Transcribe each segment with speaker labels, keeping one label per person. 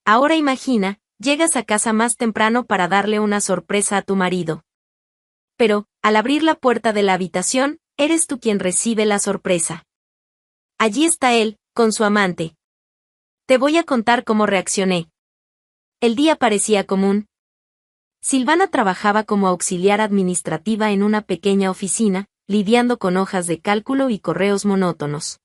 Speaker 1: Ahora imagina, llegas a casa más temprano para darle una sorpresa a tu marido. Pero, al abrir la puerta de la habitación, eres tú quien recibe la sorpresa. Allí está él, con su amante. Te voy a contar cómo reaccioné. El día parecía común. Silvana trabajaba como auxiliar administrativa en una pequeña oficina, lidiando con hojas de cálculo y correos monótonos.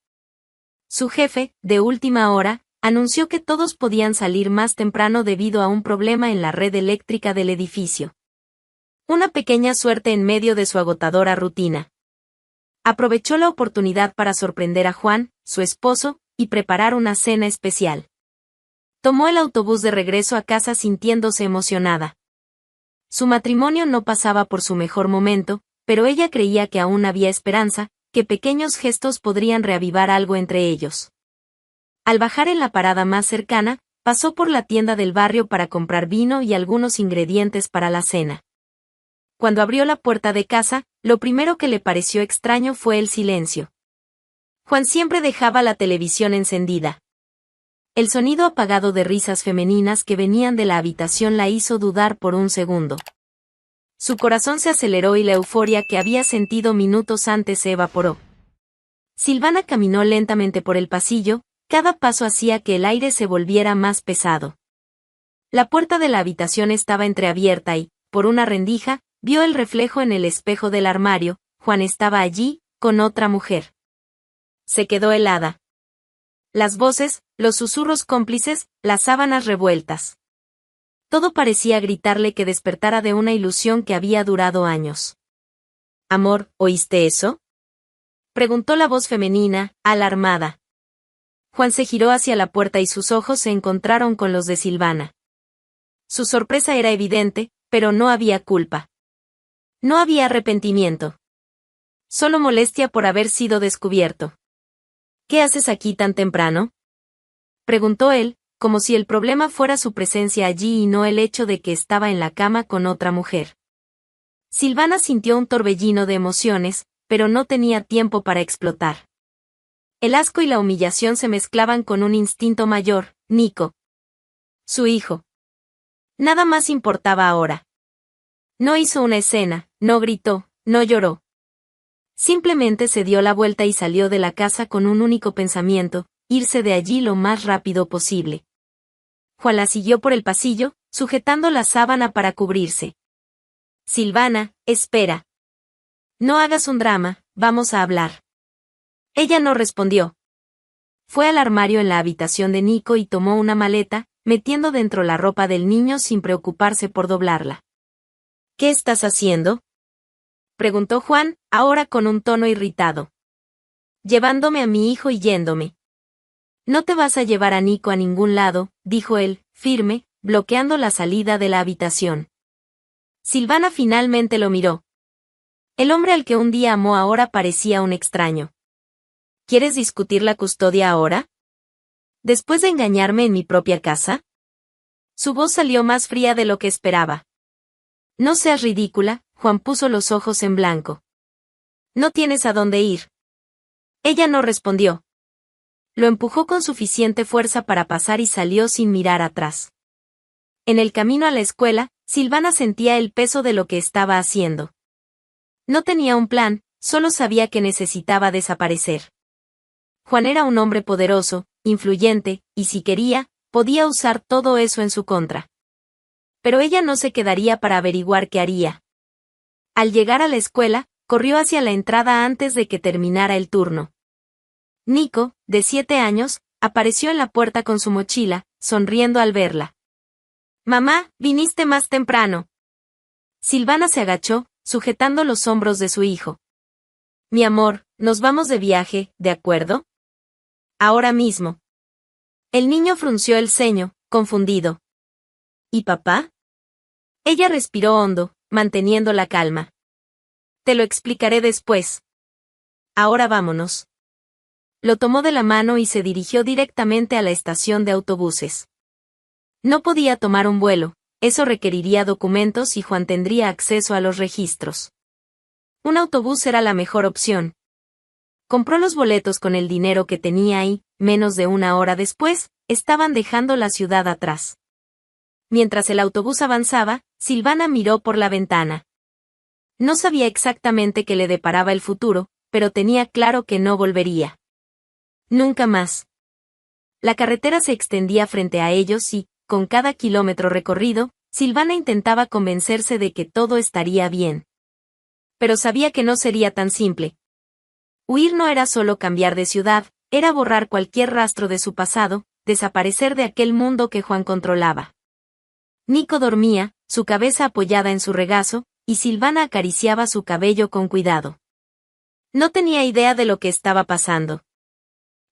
Speaker 1: Su jefe, de última hora, anunció que todos podían salir más temprano debido a un problema en la red eléctrica del edificio. Una pequeña suerte en medio de su agotadora rutina. Aprovechó la oportunidad para sorprender a Juan, su esposo, y preparar una cena especial. Tomó el autobús de regreso a casa sintiéndose emocionada. Su matrimonio no pasaba por su mejor momento, pero ella creía que aún había esperanza, que pequeños gestos podrían reavivar algo entre ellos. Al bajar en la parada más cercana, pasó por la tienda del barrio para comprar vino y algunos ingredientes para la cena. Cuando abrió la puerta de casa, lo primero que le pareció extraño fue el silencio. Juan siempre dejaba la televisión encendida. El sonido apagado de risas femeninas que venían de la habitación la hizo dudar por un segundo. Su corazón se aceleró y la euforia que había sentido minutos antes se evaporó. Silvana caminó lentamente por el pasillo, cada paso hacía que el aire se volviera más pesado. La puerta de la habitación estaba entreabierta y, por una rendija, vio el reflejo en el espejo del armario. Juan estaba allí, con otra mujer. Se quedó helada. Las voces, los susurros cómplices, las sábanas revueltas. Todo parecía gritarle que despertara de una ilusión que había durado años. «Amor, ¿oíste eso?», preguntó la voz femenina, alarmada. Juan se giró hacia la puerta y sus ojos se encontraron con los de Silvana. Su sorpresa era evidente, pero no había culpa. No había arrepentimiento. Solo molestia por haber sido descubierto. «¿Qué haces aquí tan temprano?», preguntó él, como si el problema fuera su presencia allí y no el hecho de que estaba en la cama con otra mujer. Silvana sintió un torbellino de emociones, pero no tenía tiempo para explotar. El asco y la humillación se mezclaban con un instinto mayor, Nico. Su hijo. Nada más importaba ahora. No hizo una escena, no gritó, no lloró. Simplemente se dio la vuelta y salió de la casa con un único pensamiento: irse de allí lo más rápido posible. Juan la siguió por el pasillo, sujetando la sábana para cubrirse. «Silvana, espera. No hagas un drama, vamos a hablar». Ella no respondió. Fue al armario en la habitación de Nico y tomó una maleta, metiendo dentro la ropa del niño sin preocuparse por doblarla. «¿Qué estás haciendo?», preguntó Juan, ahora con un tono irritado. «Llevándome a mi hijo y yéndome». «No te vas a llevar a Nico a ningún lado», dijo él, firme, bloqueando la salida de la habitación. Silvana finalmente lo miró. El hombre al que un día amó ahora parecía un extraño. «¿Quieres discutir la custodia ahora? ¿Después de engañarme en mi propia casa?». Su voz salió más fría de lo que esperaba. «No seas ridícula», Juan puso los ojos en blanco. «No tienes a dónde ir». Ella no respondió. Lo empujó con suficiente fuerza para pasar y salió sin mirar atrás. En el camino a la escuela, Silvana sentía el peso de lo que estaba haciendo. No tenía un plan, solo sabía que necesitaba desaparecer. Juan era un hombre poderoso, influyente, y si quería, podía usar todo eso en su contra. Pero ella no se quedaría para averiguar qué haría. Al llegar a la escuela, corrió hacia la entrada antes de que terminara el turno. Nico, de 7 años, apareció en la puerta con su mochila, sonriendo al verla. «Mamá, viniste más temprano». Silvana se agachó, sujetando los hombros de su hijo. «Mi amor, nos vamos de viaje, ¿de acuerdo?». «Ahora mismo». El niño frunció el ceño, confundido. «¿Y papá?». Ella respiró hondo, manteniendo la calma. «Te lo explicaré después. Ahora vámonos». Lo tomó de la mano y se dirigió directamente a la estación de autobuses. No podía tomar un vuelo, eso requeriría documentos y Juan tendría acceso a los registros. Un autobús era la mejor opción. Compró los boletos con el dinero que tenía y, menos de una hora después, estaban dejando la ciudad atrás. Mientras el autobús avanzaba, Silvana miró por la ventana. No sabía exactamente qué le deparaba el futuro, pero tenía claro que no volvería. Nunca más. La carretera se extendía frente a ellos y, con cada kilómetro recorrido, Silvana intentaba convencerse de que todo estaría bien. Pero sabía que no sería tan simple. Huir no era solo cambiar de ciudad, era borrar cualquier rastro de su pasado, desaparecer de aquel mundo que Juan controlaba. Nico dormía, su cabeza apoyada en su regazo, y Silvana acariciaba su cabello con cuidado. No tenía idea de lo que estaba pasando.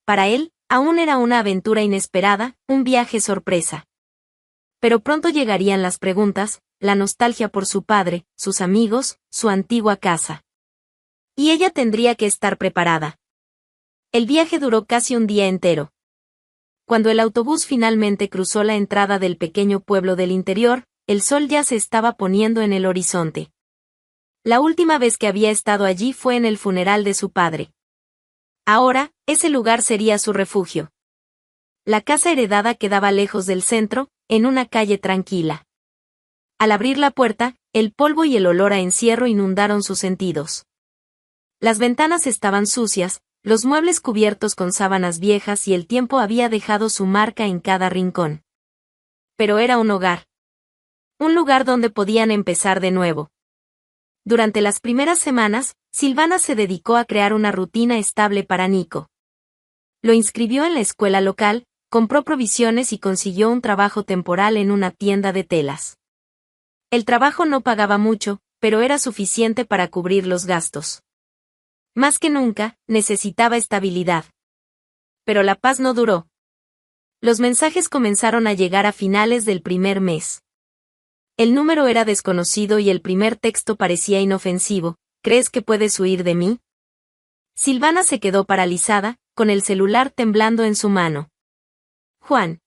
Speaker 1: Para él, aún era una aventura inesperada, un viaje sorpresa. Pero pronto llegarían las preguntas, la nostalgia por su padre, sus amigos, su antigua casa. Y ella tendría que estar preparada. El viaje duró casi un día entero. Cuando el autobús finalmente cruzó la entrada del pequeño pueblo del interior, el sol ya se estaba poniendo en el horizonte. La última vez que había estado allí fue en el funeral de su padre. Ahora, ese lugar sería su refugio. La casa heredada quedaba lejos del centro, en una calle tranquila. Al abrir la puerta, el polvo y el olor a encierro inundaron sus sentidos. Las ventanas estaban sucias, los muebles cubiertos con sábanas viejas y el tiempo había dejado su marca en cada rincón. Pero era un hogar. Un lugar donde podían empezar de nuevo. Durante las primeras semanas, Silvana se dedicó a crear una rutina estable para Nico. Lo inscribió en la escuela local, compró provisiones y consiguió un trabajo temporal en una tienda de telas. El trabajo no pagaba mucho, pero era suficiente para cubrir los gastos. Más que nunca, necesitaba estabilidad. Pero la paz no duró. Los mensajes comenzaron a llegar a finales del primer mes. El número era desconocido y el primer texto parecía inofensivo. ¿Crees que puedes huir de mí? Silvana se quedó paralizada, con el celular temblando en su mano. Juan.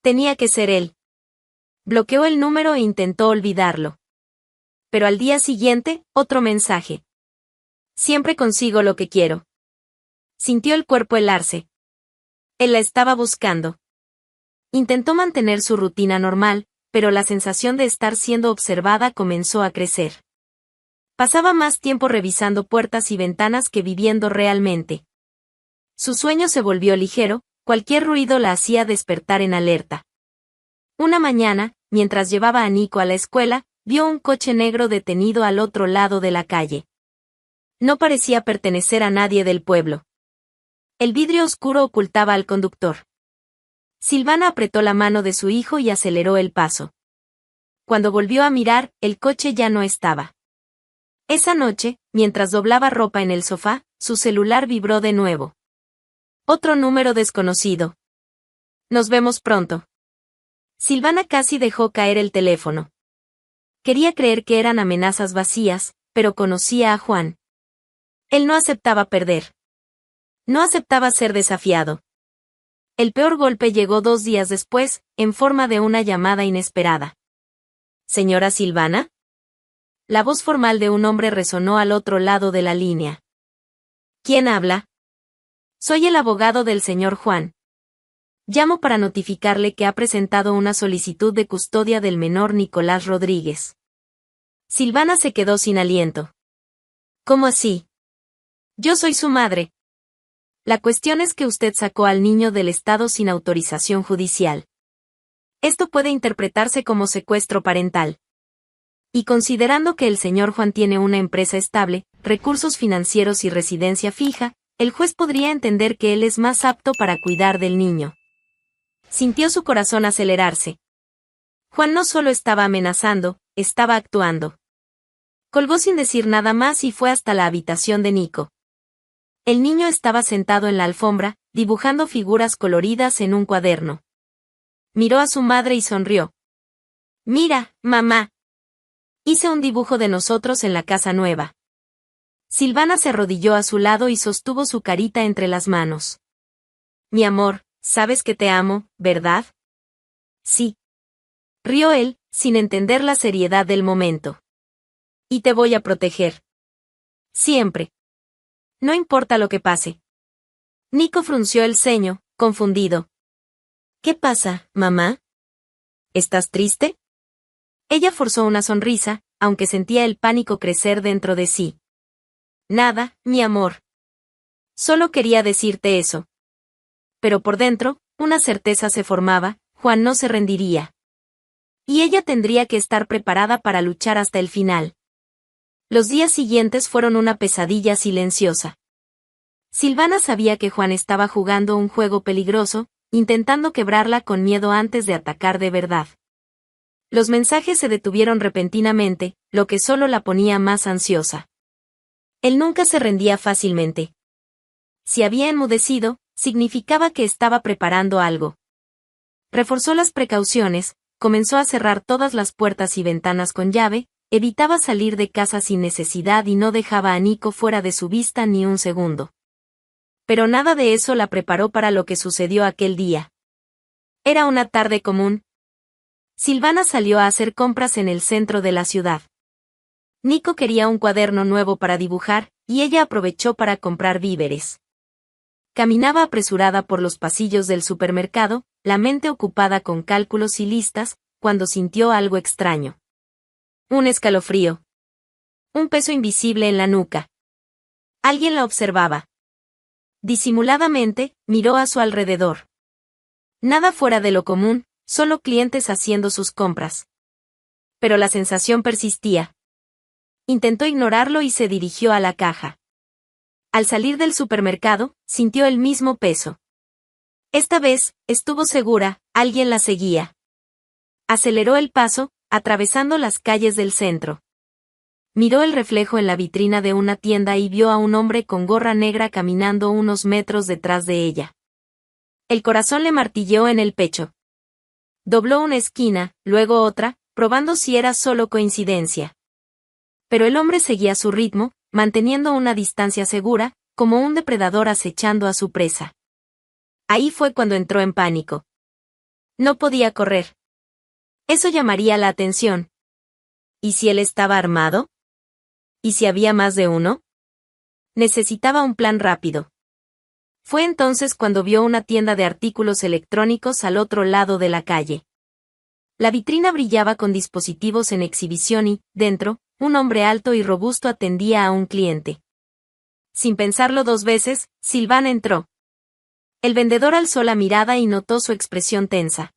Speaker 1: Tenía que ser él. Bloqueó el número e intentó olvidarlo. Pero al día siguiente, otro mensaje. Siempre consigo lo que quiero. Sintió el cuerpo helarse. Él la estaba buscando. Intentó mantener su rutina normal, pero la sensación de estar siendo observada comenzó a crecer. Pasaba más tiempo revisando puertas y ventanas que viviendo realmente. Su sueño se volvió ligero, cualquier ruido la hacía despertar en alerta. Una mañana, mientras llevaba a Nico a la escuela, vio un coche negro detenido al otro lado de la calle. No parecía pertenecer a nadie del pueblo. El vidrio oscuro ocultaba al conductor. Silvana apretó la mano de su hijo y aceleró el paso. Cuando volvió a mirar, el coche ya no estaba. Esa noche, mientras doblaba ropa en el sofá, su celular vibró de nuevo. Otro número desconocido. Nos vemos pronto. Silvana casi dejó caer el teléfono. Quería creer que eran amenazas vacías, pero conocía a Juan. Él no aceptaba perder. No aceptaba ser desafiado. El peor golpe llegó 2 días después, en forma de una llamada inesperada. ¿Señora Silvana? La voz formal de un hombre resonó al otro lado de la línea. ¿Quién habla? Soy el abogado del señor Juan. Llamo para notificarle que ha presentado una solicitud de custodia del menor Nicolás Rodríguez. Silvana se quedó sin aliento. ¿Cómo así? Yo soy su madre. La cuestión es que usted sacó al niño del estado sin autorización judicial. Esto puede interpretarse como secuestro parental. Y considerando que el señor Juan tiene una empresa estable, recursos financieros y residencia fija, el juez podría entender que él es más apto para cuidar del niño. Sintió su corazón acelerarse. Juan no solo estaba amenazando, estaba actuando. Colgó sin decir nada más y fue hasta la habitación de Nico. El niño estaba sentado en la alfombra, dibujando figuras coloridas en un cuaderno. Miró a su madre y sonrió. Mira, mamá. Hice un dibujo de nosotros en la casa nueva. Silvana se arrodilló a su lado y sostuvo su carita entre las manos. Mi amor, sabes que te amo, ¿verdad? Sí. Rió él, sin entender la seriedad del momento. Y te voy a proteger. Siempre. No importa lo que pase. Nico frunció el ceño, confundido. ¿Qué pasa, mamá? ¿Estás triste? Ella forzó una sonrisa, aunque sentía el pánico crecer dentro de sí. Nada, mi amor. Solo quería decirte eso. Pero por dentro, una certeza se formaba: Juan no se rendiría. Y ella tendría que estar preparada para luchar hasta el final. Los días siguientes fueron una pesadilla silenciosa. Silvana sabía que Juan estaba jugando un juego peligroso, intentando quebrarla con miedo antes de atacar de verdad. Los mensajes se detuvieron repentinamente, lo que solo la ponía más ansiosa. Él nunca se rendía fácilmente. Si había enmudecido, significaba que estaba preparando algo. Reforzó las precauciones, comenzó a cerrar todas las puertas y ventanas con llave, evitaba salir de casa sin necesidad y no dejaba a Nico fuera de su vista ni un segundo. Pero nada de eso la preparó para lo que sucedió aquel día. Era una tarde común. Silvana salió a hacer compras en el centro de la ciudad. Nico quería un cuaderno nuevo para dibujar, y ella aprovechó para comprar víveres. Caminaba apresurada por los pasillos del supermercado, la mente ocupada con cálculos y listas, cuando sintió algo extraño. Un escalofrío. Un peso invisible en la nuca. Alguien la observaba. Disimuladamente, miró a su alrededor. Nada fuera de lo común, solo clientes haciendo sus compras. Pero la sensación persistía. Intentó ignorarlo y se dirigió a la caja. Al salir del supermercado, sintió el mismo peso. Esta vez, estuvo segura, alguien la seguía. Aceleró el paso, atravesando las calles del centro. Miró el reflejo en la vitrina de una tienda y vio a un hombre con gorra negra caminando unos metros detrás de ella. El corazón le martilleó en el pecho. Dobló una esquina, luego otra, probando si era solo coincidencia. Pero el hombre seguía su ritmo, manteniendo una distancia segura, como un depredador acechando a su presa. Ahí fue cuando entró en pánico. No podía correr. Eso llamaría la atención. ¿Y si él estaba armado? ¿Y si había más de uno? Necesitaba un plan rápido. Fue entonces cuando vio una tienda de artículos electrónicos al otro lado de la calle. La vitrina brillaba con dispositivos en exhibición y, dentro, un hombre alto y robusto atendía a un cliente. Sin pensarlo dos veces, Silvana entró. El vendedor alzó la mirada y notó su expresión tensa.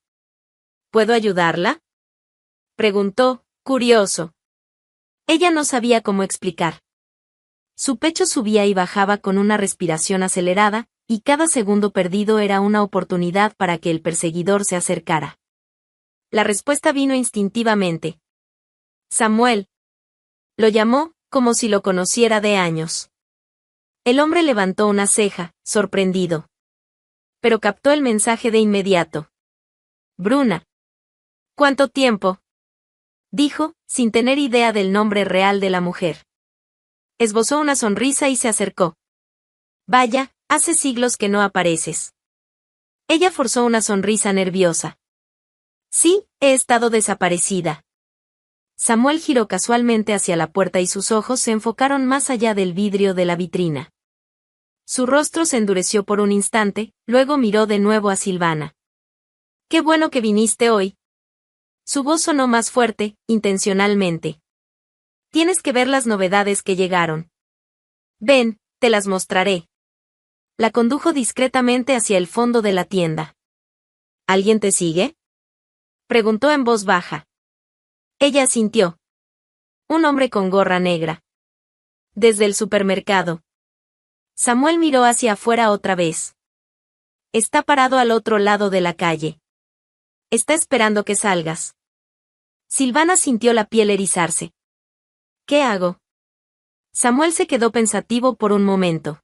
Speaker 1: ¿Puedo ayudarla?, preguntó, curioso. Ella no sabía cómo explicar. Su pecho subía y bajaba con una respiración acelerada, y cada segundo perdido era una oportunidad para que el perseguidor se acercara. La respuesta vino instintivamente. Samuel. Lo llamó, como si lo conociera de años. El hombre levantó una ceja, sorprendido. Pero captó el mensaje de inmediato. Bruna. ¿Cuánto tiempo?, dijo, sin tener idea del nombre real de la mujer. Esbozó una sonrisa y se acercó. Vaya, hace siglos que no apareces. Ella forzó una sonrisa nerviosa. Sí, he estado desaparecida. Samuel giró casualmente hacia la puerta y sus ojos se enfocaron más allá del vidrio de la vitrina. Su rostro se endureció por un instante, luego miró de nuevo a Silvana. Qué bueno que viniste hoy. Su voz sonó más fuerte, intencionalmente. Tienes que ver las novedades que llegaron. Ven, te las mostraré. La condujo discretamente hacia el fondo de la tienda. ¿Alguien te sigue?, preguntó en voz baja. Ella asintió. Un hombre con gorra negra. Desde el supermercado. Samuel miró hacia afuera otra vez. Está parado al otro lado de la calle. Está esperando que salgas. Silvana sintió la piel erizarse. ¿Qué hago? Samuel se quedó pensativo por un momento.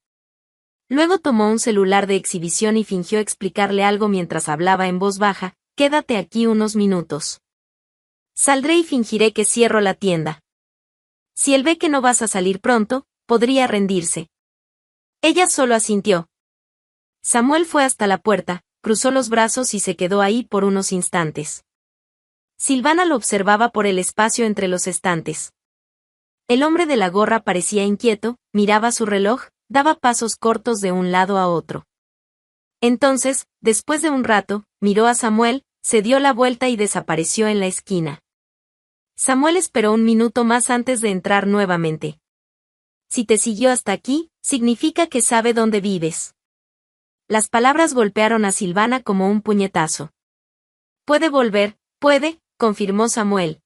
Speaker 1: Luego tomó un celular de exhibición y fingió explicarle algo mientras hablaba en voz baja. Quédate aquí unos minutos. Saldré y fingiré que cierro la tienda. Si él ve que no vas a salir pronto, podría rendirse. Ella solo asintió. Samuel fue hasta la puerta, cruzó los brazos y se quedó ahí por unos instantes. Silvana lo observaba por el espacio entre los estantes. El hombre de la gorra parecía inquieto, miraba su reloj, daba pasos cortos de un lado a otro. Entonces, después de un rato, miró a Samuel, se dio la vuelta y desapareció en la esquina. Samuel esperó un minuto más antes de entrar nuevamente. Si te siguió hasta aquí, significa que sabe dónde vives. Las palabras golpearon a Silvana como un puñetazo. Puede volver, puede, confirmó Samuel.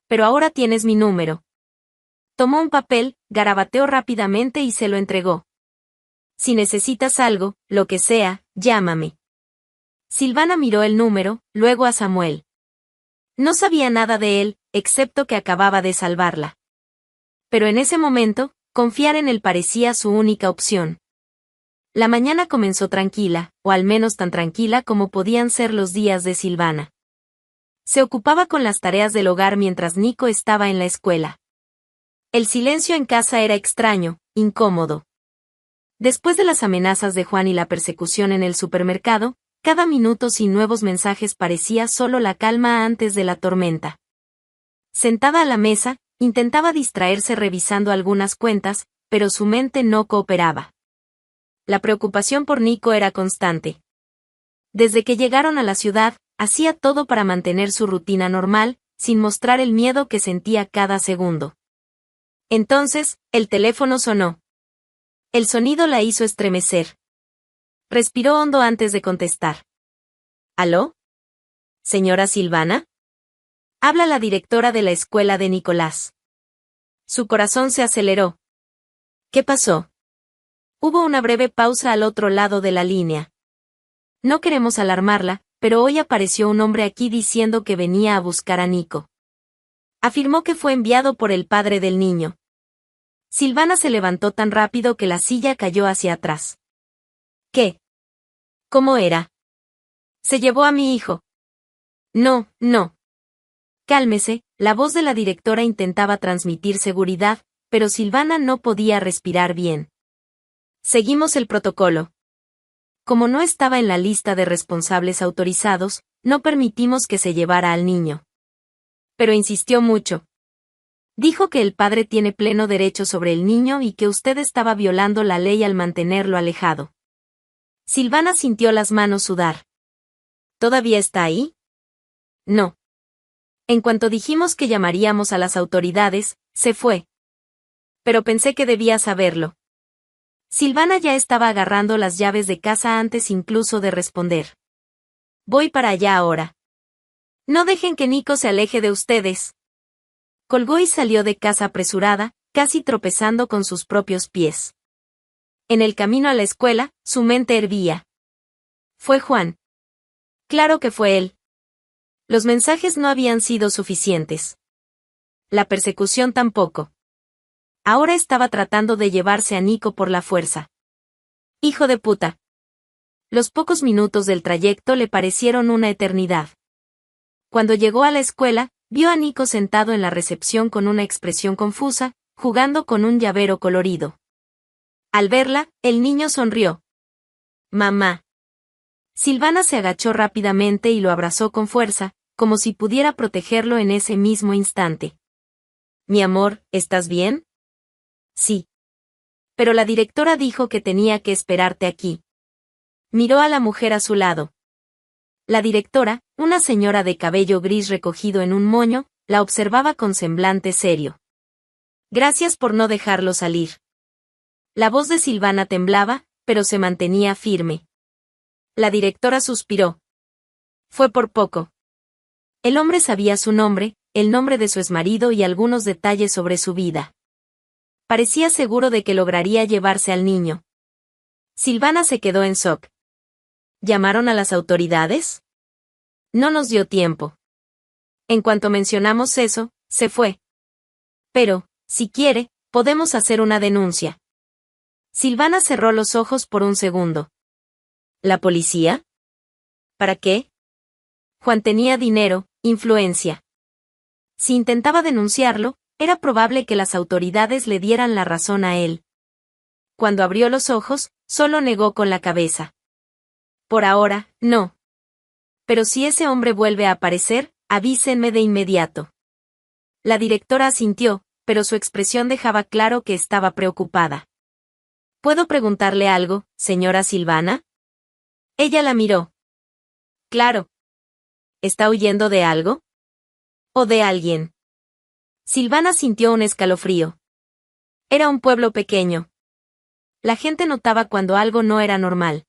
Speaker 1: Pero ahora tienes mi número. Tomó un papel, garabateó rápidamente y se lo entregó. Si necesitas algo, lo que sea, llámame. Silvana miró el número, luego a Samuel. No sabía nada de él, excepto que acababa de salvarla. Pero en ese momento, confiar en él parecía su única opción. La mañana comenzó tranquila, o al menos tan tranquila como podían ser los días de Silvana. Se ocupaba con las tareas del hogar mientras Nico estaba en la escuela. El silencio en casa era extraño, incómodo. Después de las amenazas de Juan y la persecución en el supermercado, cada minuto sin nuevos mensajes parecía solo la calma antes de la tormenta. Sentada a la mesa, intentaba distraerse revisando algunas cuentas, pero su mente no cooperaba. La preocupación por Nico era constante. Desde que llegaron a la ciudad, hacía todo para mantener su rutina normal, sin mostrar el miedo que sentía cada segundo. Entonces, el teléfono sonó. El sonido la hizo estremecer. Respiró hondo antes de contestar. ¿Aló? ¿Señora Silvana? Habla la directora de la escuela de Nicolás. Su corazón se aceleró. ¿Qué pasó? Hubo una breve pausa al otro lado de la línea. No queremos alarmarla, pero hoy apareció un hombre aquí diciendo que venía a buscar a Nico. Afirmó que fue enviado por el padre del niño. Silvana se levantó tan rápido que la silla cayó hacia atrás. ¿Qué? ¿Cómo era? Se llevó a mi hijo. No, no. Cálmese, la voz de la directora intentaba transmitir seguridad, pero Silvana no podía respirar bien. Seguimos el protocolo. Como no estaba en la lista de responsables autorizados, no permitimos que se llevara al niño. Pero insistió mucho. Dijo que el padre tiene pleno derecho sobre el niño y que usted estaba violando la ley al mantenerlo alejado. Silvana sintió las manos sudar. ¿Todavía está ahí? No. En cuanto dijimos que llamaríamos a las autoridades, se fue. Pero pensé que debía saberlo. Silvana ya estaba agarrando las llaves de casa antes incluso de responder. Voy para allá ahora. No dejen que Nico se aleje de ustedes. Colgó y salió de casa apresurada, casi tropezando con sus propios pies. En el camino a la escuela, su mente hervía. Fue Juan. Claro que fue él. Los mensajes no habían sido suficientes. La persecución tampoco. Ahora estaba tratando de llevarse a Nico por la fuerza. Hijo de puta. Los pocos minutos del trayecto le parecieron una eternidad. Cuando llegó a la escuela, vio a Nico sentado en la recepción con una expresión confusa, jugando con un llavero colorido. Al verla, el niño sonrió. Mamá. Silvana se agachó rápidamente y lo abrazó con fuerza, como si pudiera protegerlo en ese mismo instante. Mi amor, ¿estás bien? Sí. Pero la directora dijo que tenía que esperarte aquí. Miró a la mujer a su lado. La directora, una señora de cabello gris recogido en un moño, la observaba con semblante serio. Gracias por no dejarlo salir. La voz de Silvana temblaba, pero se mantenía firme. La directora suspiró. Fue por poco. El hombre sabía su nombre, el nombre de su exmarido y algunos detalles sobre su vida. Parecía seguro de que lograría llevarse al niño. Silvana se quedó en shock. ¿Llamaron a las autoridades? No nos dio tiempo. En cuanto mencionamos eso, se fue. Pero, si quiere, podemos hacer una denuncia. Silvana cerró los ojos por un segundo. ¿La policía? ¿Para qué? Juan tenía dinero, influencia. Si intentaba denunciarlo, era probable que las autoridades le dieran la razón a él. Cuando abrió los ojos, solo negó con la cabeza. Por ahora, no. Pero si ese hombre vuelve a aparecer, avísenme de inmediato. La directora asintió, pero su expresión dejaba claro que estaba preocupada. ¿Puedo preguntarle algo, señora Silvana? Ella la miró. Claro. ¿Está huyendo de algo? ¿O de alguien? Silvana sintió un escalofrío. Era un pueblo pequeño. La gente notaba cuando algo no era normal.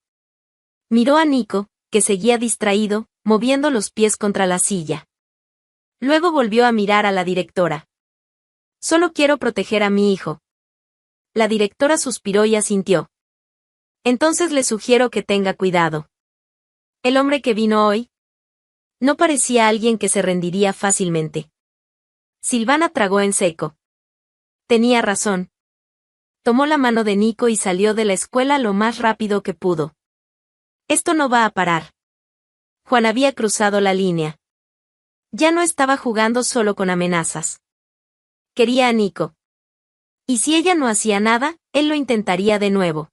Speaker 1: Miró a Nico, que seguía distraído, moviendo los pies contra la silla. Luego volvió a mirar a la directora. Solo quiero proteger a mi hijo. La directora suspiró y asintió. Entonces le sugiero que tenga cuidado. El hombre que vino hoy no parecía alguien que se rendiría fácilmente. Silvana tragó en seco. Tenía razón. Tomó la mano de Nico y salió de la escuela lo más rápido que pudo. Esto no va a parar. Juan había cruzado la línea. Ya no estaba jugando solo con amenazas. Quería a Nico. Y si ella no hacía nada, él lo intentaría de nuevo.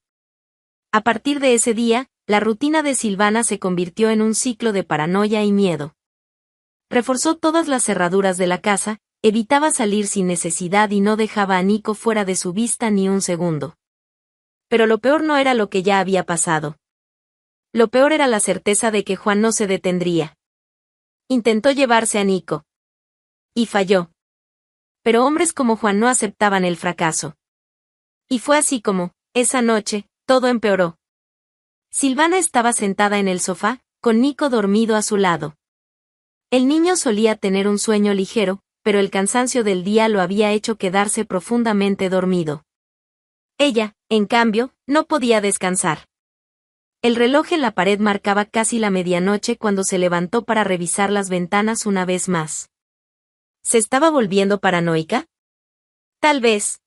Speaker 1: A partir de ese día, la rutina de Silvana se convirtió en un ciclo de paranoia y miedo. Reforzó todas las cerraduras de la casa, evitaba salir sin necesidad y no dejaba a Nico fuera de su vista ni un segundo. Pero lo peor no era lo que ya había pasado. Lo peor era la certeza de que Juan no se detendría. Intentó llevarse a Nico. Y falló. Pero hombres como Juan no aceptaban el fracaso. Y fue así como, esa noche, todo empeoró. Silvana estaba sentada en el sofá, con Nico dormido a su lado. El niño solía tener un sueño ligero, pero el cansancio del día lo había hecho quedarse profundamente dormido. Ella, en cambio, no podía descansar. El reloj en la pared marcaba casi la medianoche cuando se levantó para revisar las ventanas una vez más. ¿Se estaba volviendo paranoica? Tal vez.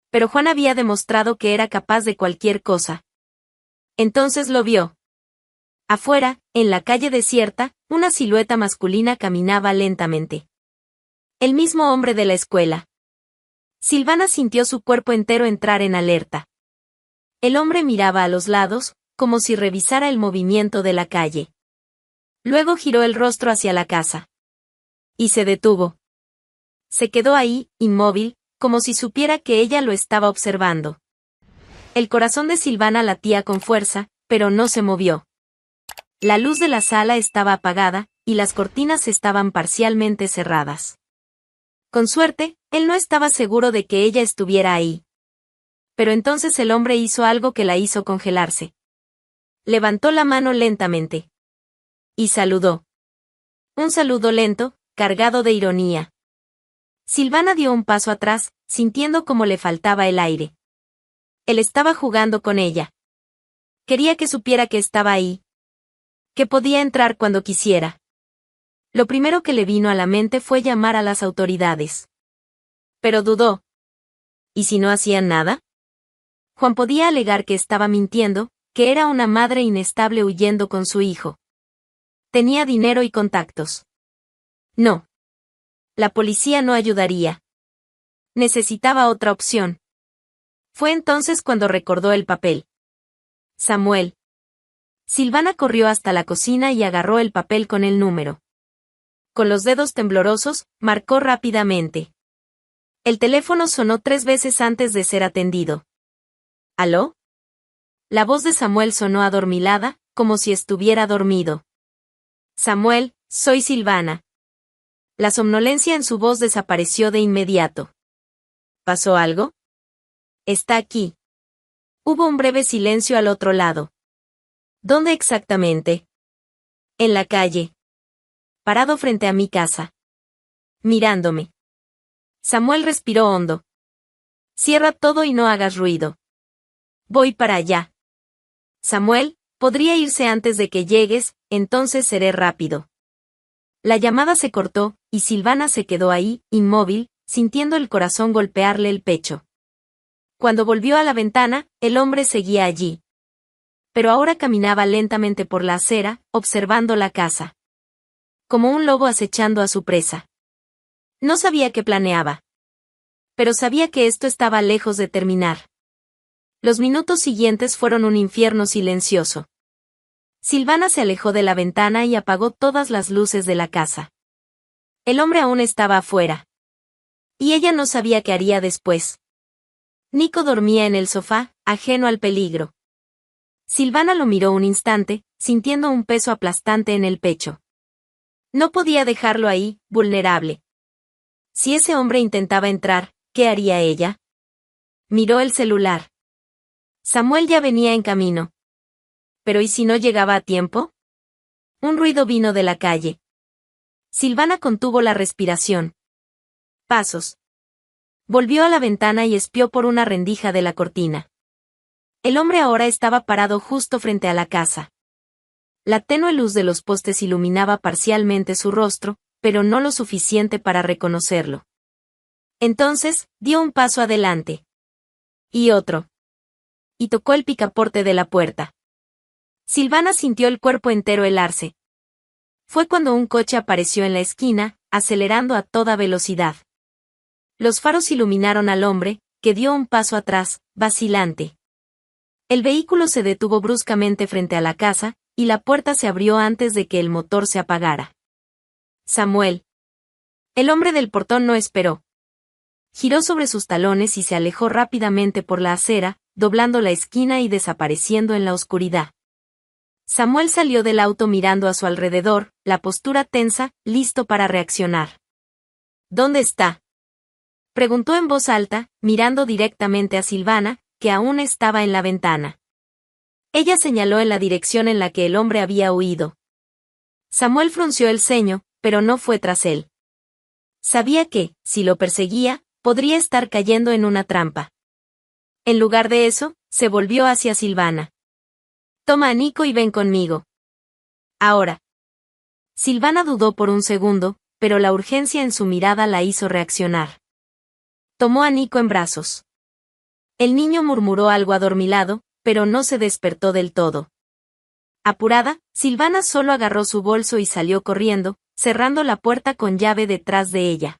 Speaker 1: Pero Juan había demostrado que era capaz de cualquier cosa. Entonces lo vio. Afuera, en la calle desierta, una silueta masculina caminaba lentamente. El mismo hombre de la escuela. Silvana sintió su cuerpo entero entrar en alerta. El hombre miraba a los lados, como si revisara el movimiento de la calle. Luego giró el rostro hacia la casa. Y se detuvo. Se quedó ahí, inmóvil, como si supiera que ella lo estaba observando. El corazón de Silvana latía con fuerza, pero no se movió. La luz de la sala estaba apagada, y las cortinas estaban parcialmente cerradas. Con suerte, él no estaba seguro de que ella estuviera ahí. Pero entonces el hombre hizo algo que la hizo congelarse. Levantó la mano lentamente. Y saludó. Un saludo lento, cargado de ironía. Silvana dio un paso atrás, sintiendo como le faltaba el aire. Él estaba jugando con ella. Quería que supiera que estaba ahí. Que podía entrar cuando quisiera. Lo primero que le vino a la mente fue llamar a las autoridades. Pero dudó. ¿Y si no hacían nada? Juan podía alegar que estaba mintiendo, que era una madre inestable huyendo con su hijo. Tenía dinero y contactos. No. La policía no ayudaría. Necesitaba otra opción. Fue entonces cuando recordó el papel. Samuel. Silvana corrió hasta la cocina y agarró el papel con el número. Con los dedos temblorosos, marcó rápidamente. El teléfono sonó 3 veces antes de ser atendido. ¿Aló? La voz de Samuel sonó adormilada, como si estuviera dormido. Samuel, soy Silvana. La somnolencia en su voz desapareció de inmediato. ¿Pasó algo? Está aquí. Hubo un breve silencio al otro lado. ¿Dónde exactamente? En la calle. Parado frente a mi casa. Mirándome. Samuel respiró hondo. Cierra todo y no hagas ruido. Voy para allá. Samuel, podría irse antes de que llegues, entonces seré rápido. La llamada se cortó, y Silvana se quedó ahí, inmóvil, sintiendo el corazón golpearle el pecho. Cuando volvió a la ventana, el hombre seguía allí. Pero ahora caminaba lentamente por la acera, observando la casa. Como un lobo acechando a su presa. No sabía qué planeaba. Pero sabía que esto estaba lejos de terminar. Los minutos siguientes fueron un infierno silencioso. Silvana se alejó de la ventana y apagó todas las luces de la casa. El hombre aún estaba afuera. Y ella no sabía qué haría después. Nico dormía en el sofá, ajeno al peligro. Silvana lo miró un instante, sintiendo un peso aplastante en el pecho. No podía dejarlo ahí, vulnerable. Si ese hombre intentaba entrar, ¿qué haría ella? Miró el celular. Samuel ya venía en camino. ¿Pero y si no llegaba a tiempo? Un ruido vino de la calle. Silvana contuvo la respiración. Pasos. Volvió a la ventana y espió por una rendija de la cortina. El hombre ahora estaba parado justo frente a la casa. La tenue luz de los postes iluminaba parcialmente su rostro, pero no lo suficiente para reconocerlo. Entonces, dio un paso adelante. Y otro. Y tocó el picaporte de la puerta. Silvana sintió el cuerpo entero helarse. Fue cuando un coche apareció en la esquina, acelerando a toda velocidad. Los faros iluminaron al hombre, que dio un paso atrás, vacilante. El vehículo se detuvo bruscamente frente a la casa, y la puerta se abrió antes de que el motor se apagara. Samuel. El hombre del portón no esperó. Giró sobre sus talones y se alejó rápidamente por la acera, doblando la esquina y desapareciendo en la oscuridad. Samuel salió del auto mirando a su alrededor, la postura tensa, listo para reaccionar. ¿Dónde está?, preguntó en voz alta, mirando directamente a Silvana, que aún estaba en la ventana. Ella señaló en la dirección en la que el hombre había huido. Samuel frunció el ceño, pero no fue tras él. Sabía que, si lo perseguía, podría estar cayendo en una trampa. En lugar de eso, se volvió hacia Silvana. Toma a Nico y ven conmigo. Ahora. Silvana dudó por un segundo, pero la urgencia en su mirada la hizo reaccionar. Tomó a Nico en brazos. El niño murmuró algo adormilado, pero no se despertó del todo. Apurada, Silvana solo agarró su bolso y salió corriendo, cerrando la puerta con llave detrás de ella.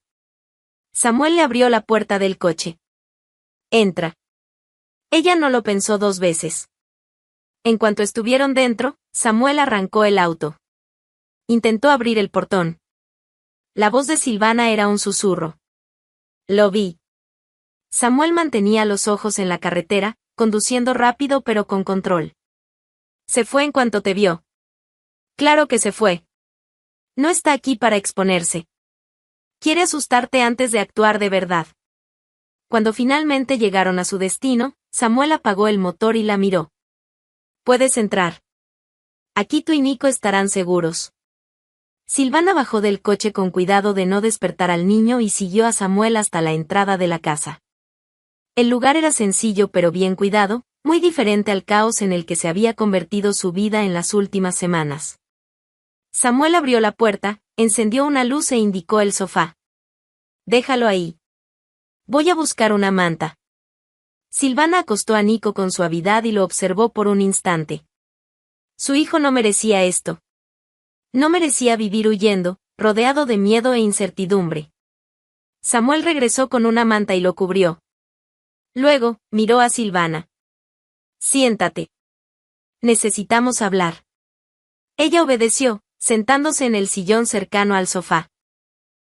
Speaker 1: Samuel le abrió la puerta del coche. Entra. Ella no lo pensó dos veces. En cuanto estuvieron dentro, Samuel arrancó el auto. Intentó abrir el portón. La voz de Silvana era un susurro. Lo vi. Samuel mantenía los ojos en la carretera, conduciendo rápido pero con control. Se fue en cuanto te vio. Claro que se fue. No está aquí para exponerse. Quiere asustarte antes de actuar de verdad. Cuando finalmente llegaron a su destino, Samuel apagó el motor y la miró. Puedes entrar. Aquí tú y Nico estarán seguros. Silvana bajó del coche con cuidado de no despertar al niño y siguió a Samuel hasta la entrada de la casa. El lugar era sencillo pero bien cuidado, muy diferente al caos en el que se había convertido su vida en las últimas semanas. Samuel abrió la puerta, encendió una luz e indicó el sofá. Déjalo ahí. Voy a buscar una manta. Silvana acostó a Nico con suavidad y lo observó por un instante. Su hijo no merecía esto. No merecía vivir huyendo, rodeado de miedo e incertidumbre. Samuel regresó con una manta y lo cubrió. Luego, miró a Silvana. Siéntate. Necesitamos hablar. Ella obedeció, sentándose en el sillón cercano al sofá.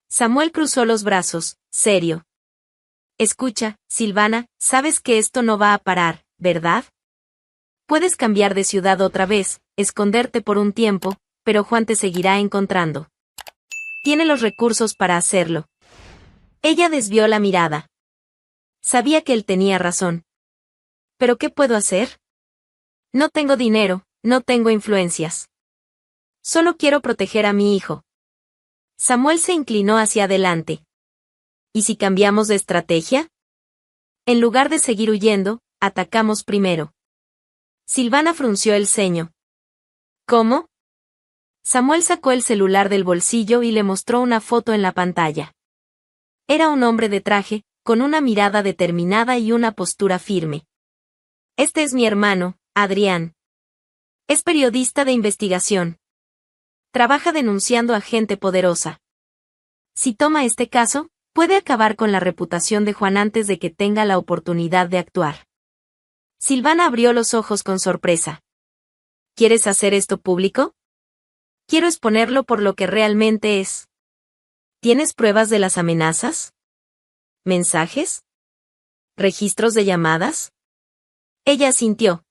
Speaker 1: Samuel cruzó los brazos, serio. Escucha, Silvana, sabes que esto no va a parar, ¿verdad? Puedes cambiar de ciudad otra vez, esconderte por un tiempo, pero Juan te seguirá encontrando. Tiene los recursos para hacerlo. Ella desvió la mirada. Sabía que él tenía razón. ¿Pero qué puedo hacer? No tengo dinero, no tengo influencias. Solo quiero proteger a mi hijo. Samuel se inclinó hacia adelante. ¿Y si cambiamos de estrategia? En lugar de seguir huyendo, atacamos primero. Silvana frunció el ceño. ¿Cómo? Samuel sacó el celular del bolsillo y le mostró una foto en la pantalla. Era un hombre de traje, con una mirada determinada y una postura firme. Este es mi hermano, Adrián. Es periodista de investigación. Trabaja denunciando a gente poderosa. Si toma este caso, puede acabar con la reputación de Juan antes de que tenga la oportunidad de actuar. Silvana abrió los ojos con sorpresa. ¿Quieres hacer esto público? Quiero exponerlo por lo que realmente es. ¿Tienes pruebas de las amenazas? ¿Mensajes? ¿Registros de llamadas? Ella asintió.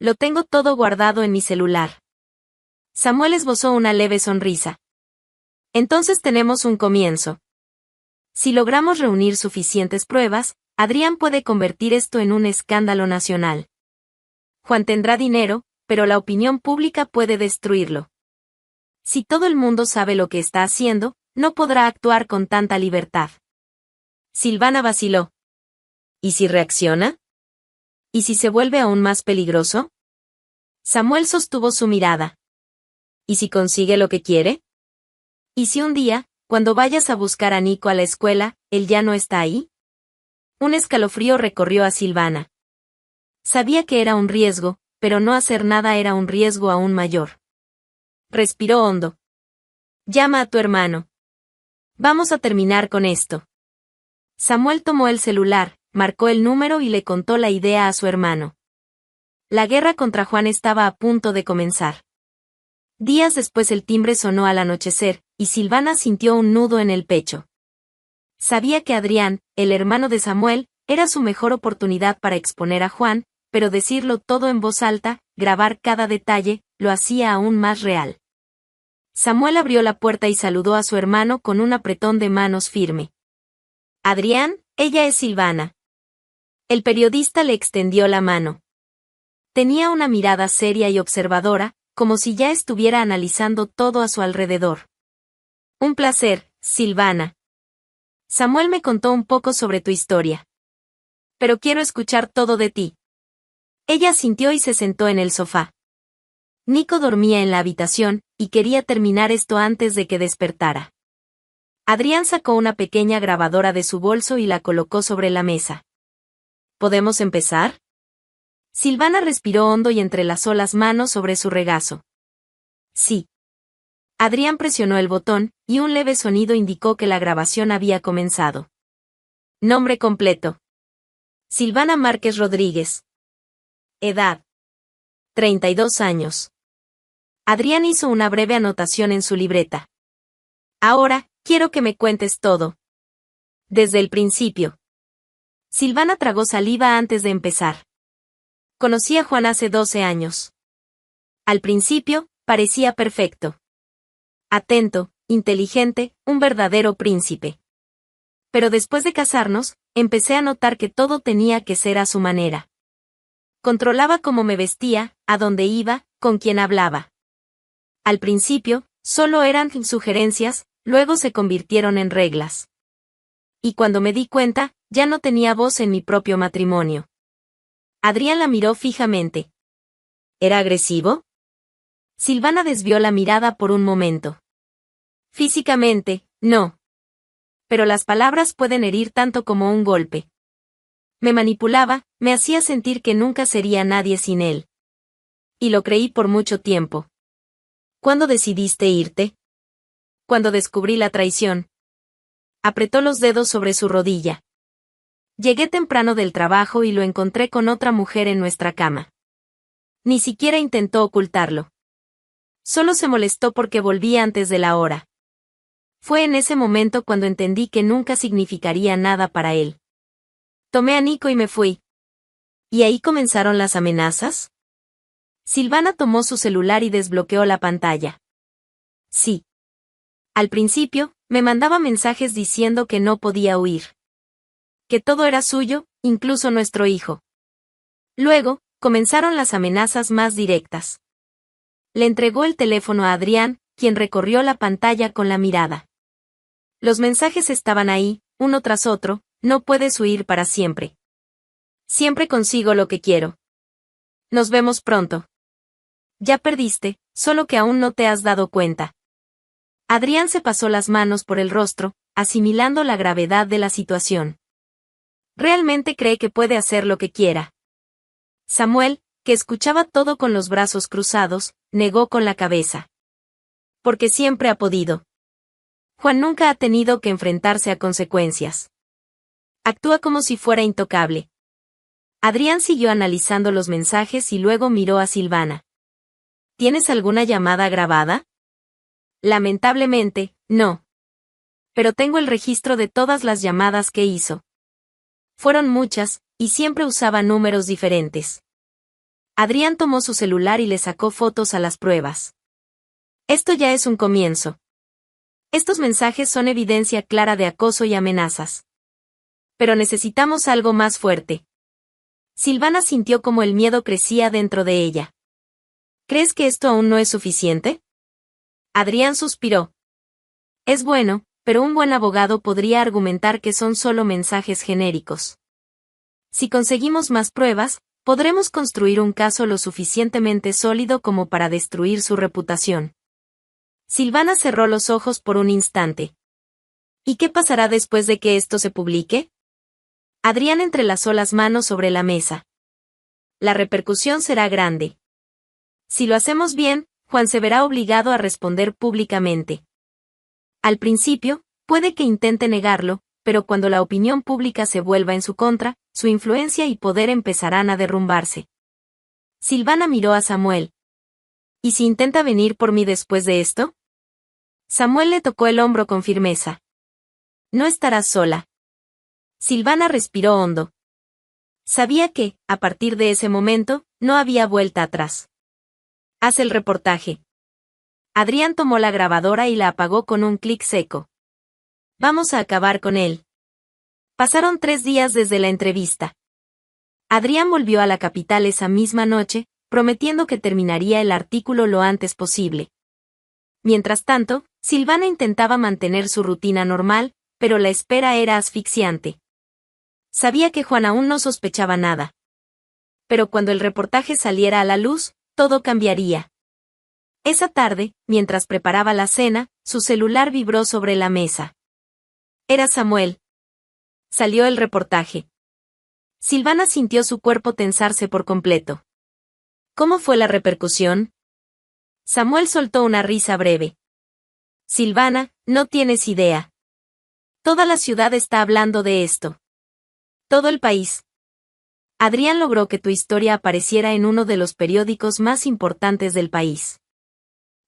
Speaker 1: Lo tengo todo guardado en mi celular. Samuel esbozó una leve sonrisa. Entonces tenemos un comienzo. Si logramos reunir suficientes pruebas, Adrián puede convertir esto en un escándalo nacional. Juan tendrá dinero, pero la opinión pública puede destruirlo. Si todo el mundo sabe lo que está haciendo, no podrá actuar con tanta libertad. Silvana vaciló. ¿Y si reacciona? ¿Y si se vuelve aún más peligroso? Samuel sostuvo su mirada. ¿Y si consigue lo que quiere? ¿Y si un día, cuando vayas a buscar a Nico a la escuela, él ya no está ahí? Un escalofrío recorrió a Silvana. Sabía que era un riesgo, pero no hacer nada era un riesgo aún mayor. Respiró hondo. Llama a tu hermano. Vamos a terminar con esto. Samuel tomó el celular, marcó el número y le contó la idea a su hermano. La guerra contra Juan estaba a punto de comenzar. Días después el timbre sonó al anochecer, y Silvana sintió un nudo en el pecho. Sabía que Adrián, el hermano de Samuel, era su mejor oportunidad para exponer a Juan, pero decirlo todo en voz alta, grabar cada detalle, lo hacía aún más real. Samuel abrió la puerta y saludó a su hermano con un apretón de manos firme. Adrián, ella es Silvana. El periodista le extendió la mano. Tenía una mirada seria y observadora, como si ya estuviera analizando todo a su alrededor. Un placer, Silvana. Samuel me contó un poco sobre tu historia. Pero quiero escuchar todo de ti. Ella asintió y se sentó en el sofá. Nico dormía en la habitación, y quería terminar esto antes de que despertara. Adrián sacó una pequeña grabadora de su bolso y la colocó sobre la mesa. ¿Podemos empezar? Silvana respiró hondo y entrelazó las manos sobre su regazo. Sí. Adrián presionó el botón, y un leve sonido indicó que la grabación había comenzado. Nombre completo. Silvana Márquez Rodríguez. Edad. 32 años. Adrián hizo una breve anotación en su libreta. Ahora, quiero que me cuentes todo. Desde el principio. Silvana tragó saliva antes de empezar. Conocí a Juan hace 12 años. Al principio, parecía perfecto. Atento, inteligente, un verdadero príncipe. Pero después de casarnos, empecé a notar que todo tenía que ser a su manera. Controlaba cómo me vestía, a dónde iba, con quién hablaba. Al principio, solo eran sugerencias, luego se convirtieron en reglas. Y cuando me di cuenta, ya no tenía voz en mi propio matrimonio. Adrián la miró fijamente. ¿Era agresivo? Silvana desvió la mirada por un momento. Físicamente, no. Pero las palabras pueden herir tanto como un golpe. Me manipulaba, me hacía sentir que nunca sería nadie sin él. Y lo creí por mucho tiempo. ¿Cuándo decidiste irte? Cuando descubrí la traición. Apretó los dedos sobre su rodilla. Llegué temprano del trabajo y lo encontré con otra mujer en nuestra cama. Ni siquiera intentó ocultarlo. Solo se molestó porque volví antes de la hora. Fue en ese momento cuando entendí que nunca significaría nada para él. Tomé a Nico y me fui. ¿Y ahí comenzaron las amenazas? Silvana tomó su celular y desbloqueó la pantalla. Sí. Al principio, me mandaba mensajes diciendo que no podía huir. Que todo era suyo, incluso nuestro hijo. Luego, comenzaron las amenazas más directas. Le entregó el teléfono a Adrián, quien recorrió la pantalla con la mirada. Los mensajes estaban ahí, uno tras otro, no puedes huir para siempre. Siempre consigo lo que quiero. Nos vemos pronto. Ya perdiste, solo que aún no te has dado cuenta. Adrián se pasó las manos por el rostro, asimilando la gravedad de la situación. Realmente cree que puede hacer lo que quiera. Samuel, que escuchaba todo con los brazos cruzados, negó con la cabeza. Porque siempre ha podido. Juan nunca ha tenido que enfrentarse a consecuencias. Actúa como si fuera intocable. Adrián siguió analizando los mensajes y luego miró a Silvana. ¿Tienes alguna llamada grabada? Lamentablemente, no. Pero tengo el registro de todas las llamadas que hizo. Fueron muchas, y siempre usaba números diferentes. Adrián tomó su celular y le sacó fotos a las pruebas. Esto ya es un comienzo. Estos mensajes son evidencia clara de acoso y amenazas. Pero necesitamos algo más fuerte. Silvana sintió como el miedo crecía dentro de ella. ¿Crees que esto aún no es suficiente? Adrián suspiró. Es bueno, pero un buen abogado podría argumentar que son solo mensajes genéricos. Si conseguimos más pruebas, podremos construir un caso lo suficientemente sólido como para destruir su reputación. Silvana cerró los ojos por un instante. ¿Y qué pasará después de que esto se publique? Adrián entrelazó las manos sobre la mesa. La repercusión será grande. Si lo hacemos bien, Juan se verá obligado a responder públicamente. Al principio, puede que intente negarlo, pero cuando la opinión pública se vuelva en su contra, su influencia y poder empezarán a derrumbarse. Silvana miró a Samuel. ¿Y si intenta venir por mí después de esto? Samuel le tocó el hombro con firmeza. No estarás sola. Silvana respiró hondo. Sabía que, a partir de ese momento, no había vuelta atrás. Haz el reportaje. Adrián tomó la grabadora y la apagó con un clic seco. Vamos a acabar con él. Pasaron 3 días desde la entrevista. Adrián volvió a la capital esa misma noche, prometiendo que terminaría el artículo lo antes posible. Mientras tanto, Silvana intentaba mantener su rutina normal, pero la espera era asfixiante. Sabía que Juan aún no sospechaba nada. Pero cuando el reportaje saliera a la luz, todo cambiaría. Esa tarde, mientras preparaba la cena, su celular vibró sobre la mesa. Era Samuel. Salió el reportaje. Silvana sintió su cuerpo tensarse por completo. ¿Cómo fue la repercusión? Samuel soltó una risa breve. Silvana, no tienes idea. Toda la ciudad está hablando de esto. Todo el país. Adrián logró que tu historia apareciera en uno de los periódicos más importantes del país.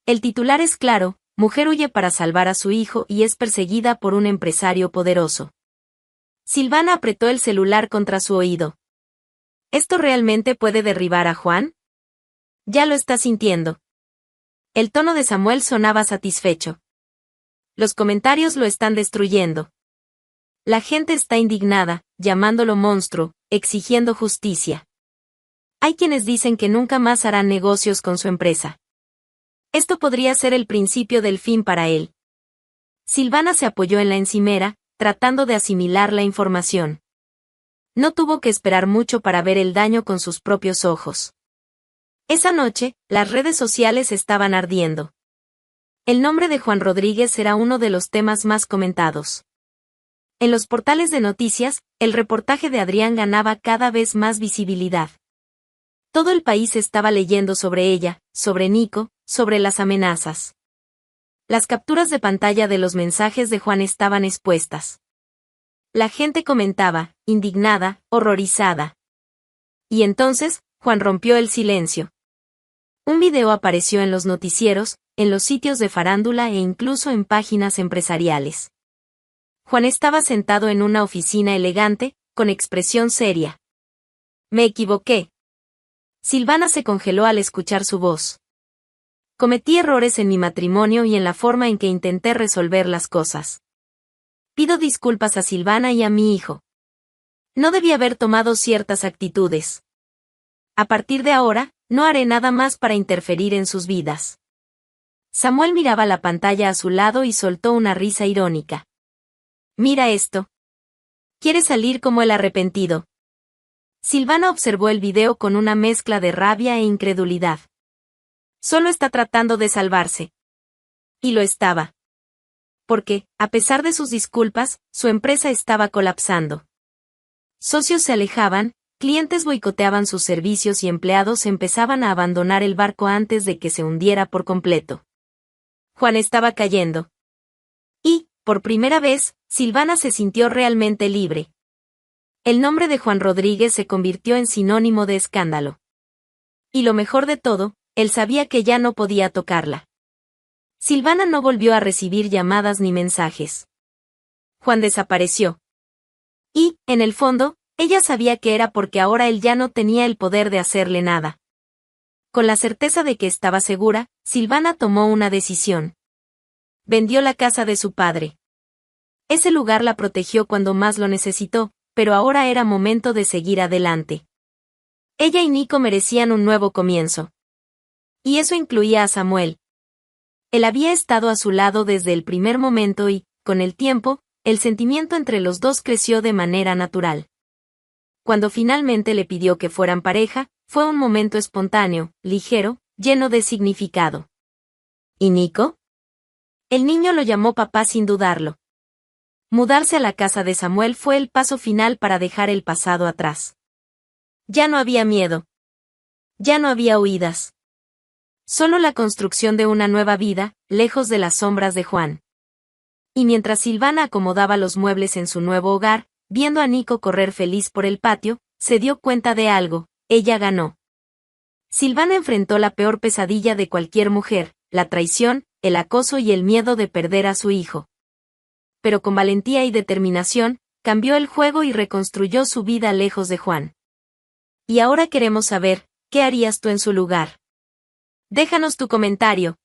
Speaker 1: El titular es claro: mujer huye para salvar a su hijo y es perseguida por un empresario poderoso. Silvana apretó el celular contra su oído. ¿Esto realmente puede derribar a Juan? Ya lo está sintiendo. El tono de Samuel sonaba satisfecho. Los comentarios lo están destruyendo. La gente está indignada, llamándolo monstruo, exigiendo justicia. Hay quienes dicen que nunca más harán negocios con su empresa. Esto podría ser el principio del fin para él. Silvana se apoyó en la encimera, tratando de asimilar la información. No tuvo que esperar mucho para ver el daño con sus propios ojos. Esa noche, las redes sociales estaban ardiendo. El nombre de Juan Rodríguez era uno de los temas más comentados. En los portales de noticias, el reportaje de Adrián ganaba cada vez más visibilidad. Todo el país estaba leyendo sobre ella, sobre Nico, sobre las amenazas. Las capturas de pantalla de los mensajes de Juan estaban expuestas. La gente comentaba, indignada, horrorizada. Y entonces, Juan rompió el silencio. Un video apareció en los noticieros, en los sitios de farándula e incluso en páginas empresariales. Juan estaba sentado en una oficina elegante, con expresión seria. Me equivoqué. Silvana se congeló al escuchar su voz. Cometí errores en mi matrimonio y en la forma en que intenté resolver las cosas. Pido disculpas a Silvana y a mi hijo. No debí haber tomado ciertas actitudes. A partir de ahora, no haré nada más para interferir en sus vidas. Samuel miraba la pantalla a su lado y soltó una risa irónica. Mira esto. ¿Quieres salir como el arrepentido? Silvana observó el video con una mezcla de rabia e incredulidad. Solo está tratando de salvarse. Y lo estaba. Porque, a pesar de sus disculpas, su empresa estaba colapsando. Socios se alejaban, clientes boicoteaban sus servicios y empleados empezaban a abandonar el barco antes de que se hundiera por completo. Juan estaba cayendo. Y, por primera vez, Silvana se sintió realmente libre. El nombre de Juan Rodríguez se convirtió en sinónimo de escándalo. Y lo mejor de todo, él sabía que ya no podía tocarla. Silvana no volvió a recibir llamadas ni mensajes. Juan desapareció. Y, en el fondo, ella sabía que era porque ahora él ya no tenía el poder de hacerle nada. Con la certeza de que estaba segura, Silvana tomó una decisión. Vendió la casa de su padre. Ese lugar la protegió cuando más lo necesitó, pero ahora era momento de seguir adelante. Ella y Nico merecían un nuevo comienzo. Y eso incluía a Samuel. Él había estado a su lado desde el primer momento y, con el tiempo, el sentimiento entre los dos creció de manera natural. Cuando finalmente le pidió que fueran pareja, fue un momento espontáneo, ligero, lleno de significado. ¿Y Nico? El niño lo llamó papá sin dudarlo. Mudarse a la casa de Samuel fue el paso final para dejar el pasado atrás. Ya no había miedo. Ya no había huidas. Solo la construcción de una nueva vida, lejos de las sombras de Juan. Y mientras Silvana acomodaba los muebles en su nuevo hogar, viendo a Nico correr feliz por el patio, se dio cuenta de algo: ella ganó. Silvana enfrentó la peor pesadilla de cualquier mujer, la traición, el acoso y el miedo de perder a su hijo. Pero con valentía y determinación, cambió el juego y reconstruyó su vida lejos de Juan. Y ahora queremos saber, ¿qué harías tú en su lugar? Déjanos tu comentario.